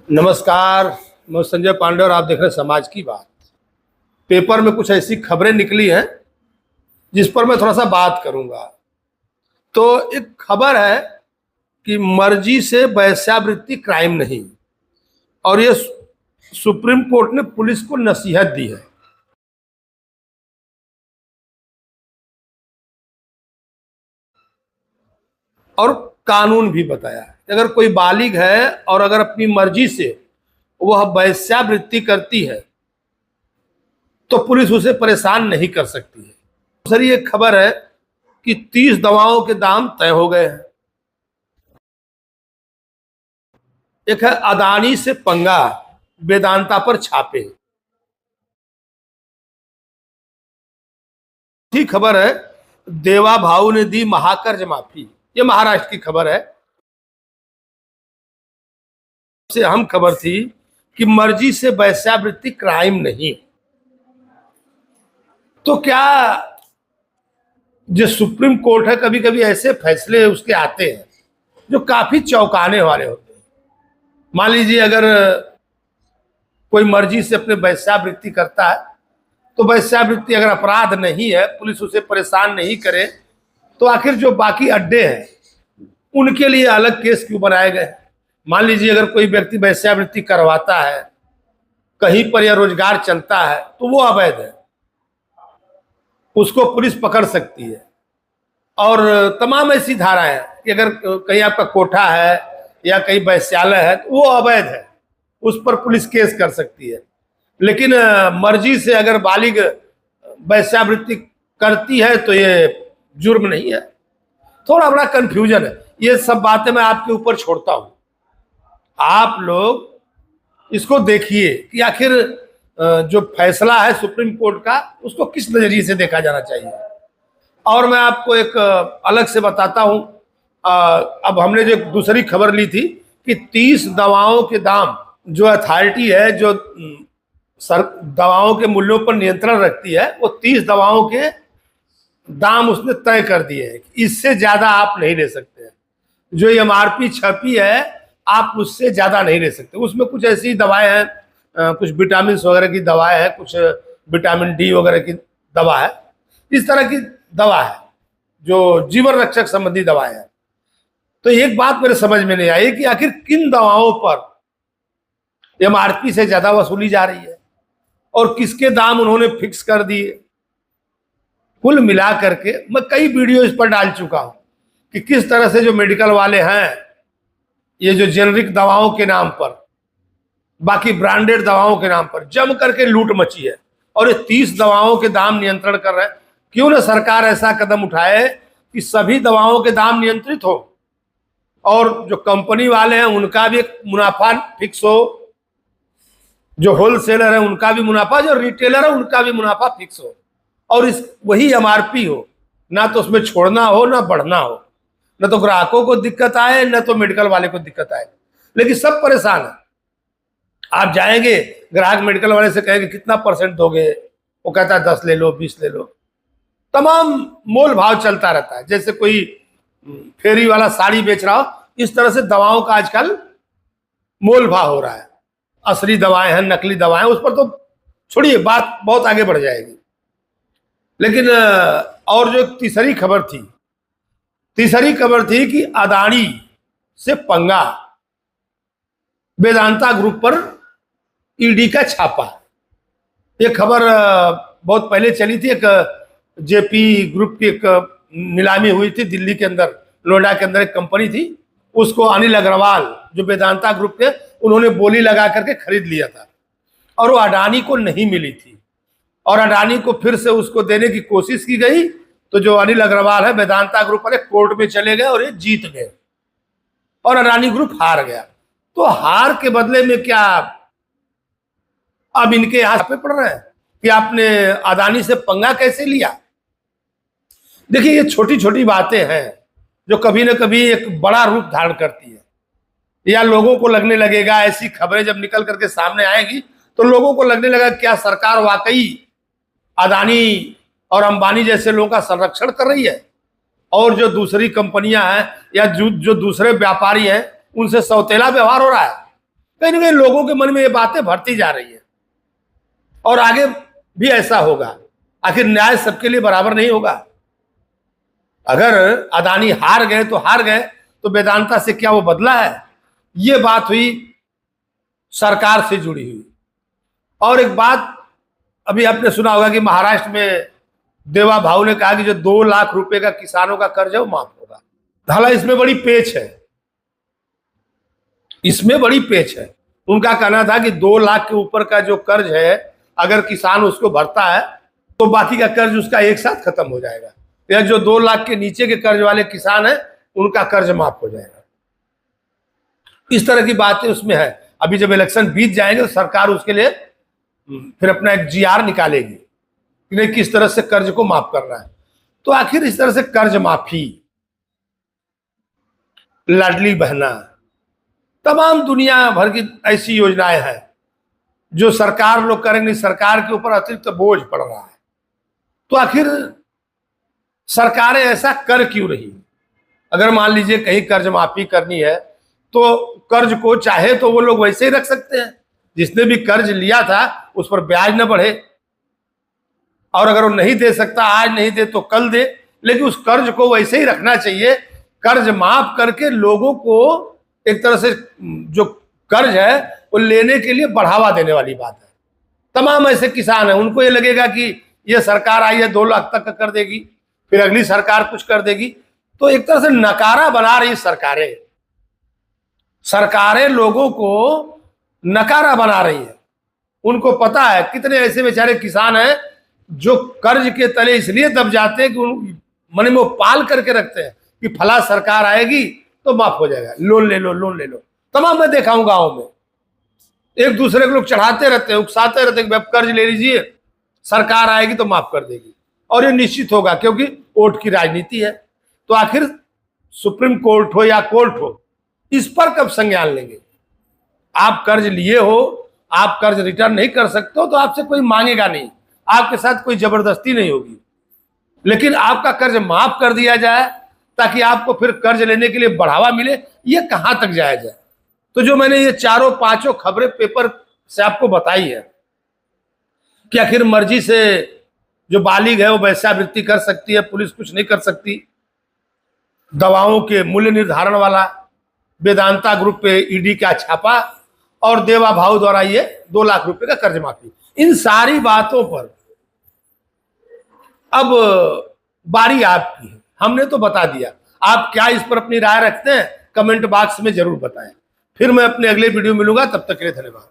नमस्कार। मैं संजय पांडे और आप देख रहे हैं समाज की बात। पेपर में कुछ ऐसी खबरें निकली हैं जिस पर मैं थोड़ा सा बात करूंगा। तो एक खबर है कि मर्जी से वेश्यावृत्ति क्राइम नहीं, और ये सुप्रीम कोर्ट ने पुलिस को नसीहत दी है। और कानून भी बताया है कि अगर कोई बालिग है और अगर अपनी मर्जी से वह वेश्यावृत्ति करती है तो पुलिस उसे परेशान नहीं कर सकती है। दूसरी एक खबर है कि 30 दवाओं के दाम तय हो गए हैं। एक है अदानी से पंगा, वेदांता पर छापे। ठीक खबर है, देवा भाऊ ने दी महाकर्ज माफी। ये महाराष्ट्र की खबर है। सबसे अहम खबर थी कि मर्जी से वेश्यावृत्ति क्राइम नहीं। तो क्या जो सुप्रीम कोर्ट है, कभी कभी ऐसे फैसले उसके आते हैं जो काफी चौंकाने वाले होते हैं। मान लीजिए अगर कोई मर्जी से अपने वेश्यावृत्ति करता है तो वेश्यावृत्ति अगर अपराध नहीं है, पुलिस उसे परेशान नहीं करे, तो आखिर जो बाकी अड्डे हैं उनके लिए अलग केस क्यों बनाए गए? मान लीजिए अगर कोई व्यक्ति वेश्यावृत्ति करवाता है, कहीं पर यह रोजगार चलता है, तो वो अवैध है, उसको पुलिस पकड़ सकती है। और तमाम ऐसी धाराएं हैं कि अगर कहीं आपका कोठा है या कहीं वैश्यालय है तो वो अवैध है, उस पर पुलिस केस कर सकती है। लेकिन मर्जी से अगर बालिग वेश्यावृत्ति करती है तो ये जुर्म नहीं है। थोड़ा बड़ा कंफ्यूजन है। ये सब बातें मैं आपके ऊपर छोड़ता हूं, आप लोग इसको देखिए कि आखिर जो फैसला है सुप्रीम कोर्ट का उसको किस नजरिए से देखा जाना चाहिए। और मैं आपको एक अलग से बताता हूं। अब हमने जो दूसरी खबर ली थी कि 30 दवाओं के दाम, जो अथॉरिटी है जो दवाओं के मूल्यों पर नियंत्रण रखती है, वो 30 दवाओं के दाम उसने तय कर दिए हैं। इससे ज्यादा आप नहीं ले सकते हैं। जो एमआरपी छपी है आप उससे ज्यादा नहीं ले सकते। उसमें कुछ ऐसी दवाएं हैं, कुछ विटामिन वगैरह की दवाएं हैं, कुछ विटामिन डी वगैरह की दवा है, इस तरह की दवा है जो जीवन रक्षक संबंधी दवाएं हैं। तो एक बात मेरे समझ में नहीं आई कि आखिर किन दवाओं पर एमआरपी से ज्यादा वसूली जा रही है और किसके दाम उन्होंने फिक्स कर दिए। कुल मिला करके मैं कई वीडियो इस पर डाल चुका हूं कि किस तरह से जो मेडिकल वाले हैं, ये जो जेनरिक दवाओं के नाम पर, बाकी ब्रांडेड दवाओं के नाम पर जम करके लूट मची है और ये 30 दवाओं के दाम नियंत्रण कर रहे हैं। क्यों ना सरकार ऐसा कदम उठाए कि सभी दवाओं के दाम नियंत्रित हो और जो कंपनी वाले हैं उनका भी एक मुनाफा फिक्स हो, जो होलसेलर है उनका भी मुनाफा, जो रिटेलर है उनका भी मुनाफा फिक्स हो, और इस वही एमआरपी हो, ना तो उसमें छोड़ना हो ना बढ़ना हो, न तो ग्राहकों को दिक्कत आए न तो मेडिकल वाले को दिक्कत आए। लेकिन सब परेशान है। आप जाएंगे, ग्राहक मेडिकल वाले से कहेंगे कितना परसेंट दोगे, वो कहता है 10 ले लो, 20 ले लो। तमाम मोल भाव चलता रहता है। जैसे कोई फेरी वाला साड़ी बेच रहा हो, इस तरह से दवाओं का आजकल मोल भाव हो रहा है। असली दवाएं हैं, नकली दवाएं, उस पर तो छोड़िए, बात बहुत आगे बढ़ जाएगी। लेकिन और जो तीसरी खबर थी कि अदानी से पंगा, वेदांता ग्रुप पर ईडी का छापा। ये खबर बहुत पहले चली थी। एक जेपी ग्रुप की एक नीलामी हुई थी दिल्ली के अंदर, नोएडा के अंदर एक कंपनी थी, उसको अनिल अग्रवाल जो वेदांता ग्रुप के, उन्होंने बोली लगा करके खरीद लिया था और वो अडानी को नहीं मिली थी। और अडानी को फिर से उसको देने की कोशिश की गई तो जो अनिल अग्रवाल है वेदांता ग्रुप वाले कोर्ट में चले गए और ये जीत गए और अडानी ग्रुप हार गया। तो हार के बदले में क्या अब इनके यहां पे पड़ रहे हैं कि आपने अडानी से पंगा कैसे लिया? देखिए, ये छोटी छोटी बातें हैं जो कभी ना कभी एक बड़ा रूप धारण करती है, या लोगों को लगने लगेगा, ऐसी खबरें जब निकल करके सामने आएगी तो लोगों को लगने लगा क्या सरकार वाकई अडानी और अंबानी जैसे लोगों का संरक्षण कर रही है और जो दूसरी कंपनियां हैं या जो दूसरे व्यापारी हैं उनसे सौतेला व्यवहार हो रहा है। कहीं ना कहीं लोगों के मन में ये बातें भरती जा रही है और आगे भी ऐसा होगा। आखिर न्याय सबके लिए बराबर नहीं होगा। अगर अदानी हार गए तो हार गए, तो वेदांता से क्या वो बदला है? ये बात हुई सरकार से जुड़ी हुई। और एक बात अभी आपने सुना होगा कि महाराष्ट्र में देवा भाऊ ने कहा कि जो 2 लाख रुपए का किसानों का कर्ज है वो माफ होगा। हालांकि इसमें बड़ी पेच है, इसमें बड़ी पेच है। उनका कहना था कि 2 लाख के ऊपर का जो कर्ज है, अगर किसान उसको भरता है तो बाकी का कर्ज उसका एक साथ खत्म हो जाएगा, या जो 2 लाख के नीचे के कर्ज वाले किसान हैं उनका कर्ज माफ हो जाएगा। इस तरह की बातें उसमें है। अभी जब इलेक्शन बीत जाएंगे तो सरकार उसके लिए फिर अपना एक GR निकालेगी कि नहीं किस तरह से कर्ज को माफ करना है। तो आखिर इस तरह से कर्ज माफी, लाडली बहना, तमाम दुनिया भर की ऐसी योजनाएं हैं जो सरकार लोग करेंगे। सरकार के ऊपर अतिरिक्त बोझ पड़ रहा है। तो आखिर सरकारें ऐसा कर क्यों रही? अगर मान लीजिए कहीं कर्ज माफी करनी है तो कर्ज को चाहे तो वो लोग वैसे ही रख सकते हैं, जिसने भी कर्ज लिया था उस पर ब्याज न बढ़े, और अगर वो नहीं दे सकता, आज नहीं दे तो कल दे, लेकिन उस कर्ज को वैसे ही रखना चाहिए। कर्ज माफ करके लोगों को एक तरह से जो कर्ज है वो लेने के लिए बढ़ावा देने वाली बात है। तमाम ऐसे किसान हैं, उनको ये लगेगा कि ये सरकार आई है 2 लाख तक का कर देगी, फिर अगली सरकार कुछ कर देगी, तो एक तरह से नकारा बना रही सरकारें लोगों को नकारा बना रही है। उनको पता है कितने ऐसे बेचारे किसान हैं जो कर्ज के तले इसलिए दब जाते हैं कि मन में वो पाल करके रखते हैं कि फला सरकार आएगी तो माफ हो जाएगा, लोन ले लो, लोन ले लो। तमाम मैं देखा हूं गांव में, एक दूसरे को लोग चढ़ाते रहते हैं, उकसाते रहते हैं कि कर्ज ले लीजिए, सरकार आएगी तो माफ कर देगी, और ये निश्चित होगा क्योंकि वोट की राजनीति है। तो आखिर सुप्रीम कोर्ट हो या कोर्ट हो, इस पर कब संज्ञान लेंगे? आप कर्ज लिए हो, आप कर्ज रिटर्न नहीं कर सकते हो तो आपसे कोई मांगेगा नहीं, आपके साथ कोई जबरदस्ती नहीं होगी, लेकिन आपका कर्ज माफ कर दिया जाए ताकि आपको फिर कर्ज लेने के लिए बढ़ावा मिले, ये कहां तक जायज है? तो जो मैंने ये 4-5 खबरें पेपर से आपको बताई है कि आखिर मर्जी से जो बालिग है वो वेश्यावृत्ति कर सकती है, पुलिस कुछ नहीं कर सकती। दवाओं के मूल्य निर्धारण वाला वेदांता ग्रुप पे ईडी का छापा, और देवा भाऊ द्वारा ये 2 लाख रुपए का कर्ज माफी। इन सारी बातों पर अब बारी आपकी है। हमने तो बता दिया, आप क्या इस पर अपनी राय रखते हैं कमेंट बॉक्स में जरूर बताएं। फिर मैं अपने अगले वीडियो मिलूंगा, तब तक के लिए धन्यवाद।